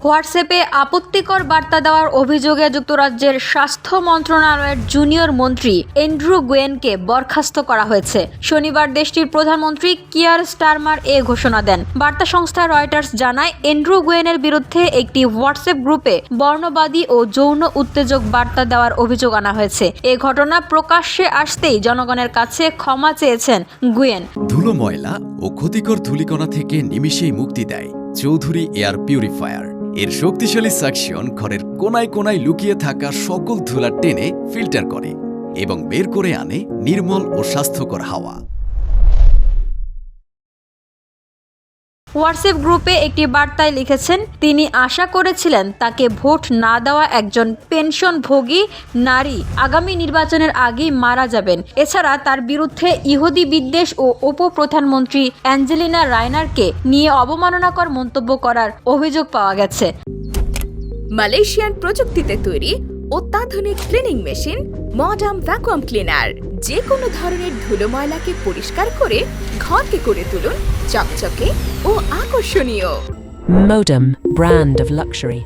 হোয়াটসঅ্যাপে আপত্তিকর বার্তা দেওয়ার অভিযোগে যুক্তরাজ্যের স্বাস্থ্য মন্ত্রণালয়ের জুনিয়র মন্ত্রী অ্যান্ড্রু গুয়েনকে বরখাস্ত করা হয়েছে। শনিবার দেশটির প্রধানমন্ত্রী কিয়ার স্টারমার এ ঘোষণা দেন। বার্তা সংস্থা রয়টার্স জানায়, অ্যান্ড্রু গুয়েনের বিরুদ্ধে একটি হোয়াটসঅ্যাপ গ্রুপে বর্ণবাদী ও যৌন উত্তেজক বার্তা দেওয়ার অভিযোগ আনা হয়েছে। এ ঘটনা প্রকাশ্যে আসতেই জনগণের কাছে ক্ষমা চেয়েছেন গুয়েন। ধুলো, ময়লা ও ক্ষতিকর ধূলিকণা থেকে নিমিষেই মুক্তি দেয় চৌধুরী এয়ার পিউরিফায়ার। এর শক্তিশালী সাকশন ঘরের কোনায় কোনায় লুকিয়ে থাকা সকল ধুলা টেনে ফিল্টার করে এবং বের করে আনে নির্মল ও স্বাস্থ্যকর হাওয়া। হোয়াটসঅ্যাপ গ্রুপে একটি বার্তায় লিখেছেন, তিনি আশা করেছিলেন তাকে ভোট না দেওয়া একজন পেনশনভোগী নারী আগামী নির্বাচনের আগেই মারা যাবেন। এছাড়া তার বিরুদ্ধে ইহুদি বিদ্বেষ ও উপপ্রধানমন্ত্রী অ্যাঞ্জেলিনা রায়নারকে নিয়ে অবমাননাকর মন্তব্য করার অভিযোগ পাওয়া গেছে। মালয়েশিয়ান প্রযুক্তিতে তৈরি অত্যাধুনিক cleaning machine modern vacuum cleaner যে কোনো ধরনের ধুলো ময়লাকে পরিষ্কার করে ঘরকে করে তুলুন চকচকে ও আকর্ষণীয়। Modem, brand of luxury.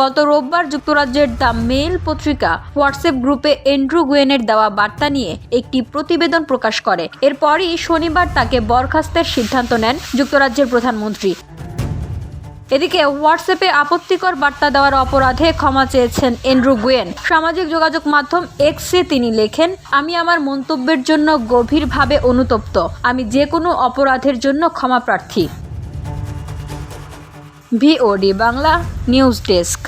গত রোববার যুক্তরাজ্যের দ্য মেইল পত্রিকা হোয়াটসঅ্যাপ গ্রুপে অ্যান্ড্রু গুয়েনের দেওয়া বার্তা নিয়ে একটি প্রতিবেদন প্রকাশ করে। এরপরই শনিবার তাকে বরখাস্তের সিদ্ধান্ত নেন যুক্তরাজ্যের প্রধানমন্ত্রী। এদিকে হোয়াটসঅ্যাপে আপত্তিকর বার্তা দেওয়ার অপরাধে ক্ষমা চেয়েছেন অ্যান্ড্রু গুয়েন। সামাজিক যোগাযোগ মাধ্যম এক্সে তিনি লেখেন, আমি আমার মন্তব্যের জন্য গভীরভাবে অনুতপ্ত। আমি যে কোনো অপরাধের জন্য ক্ষমা প্রার্থী। VOD Bangla news desk.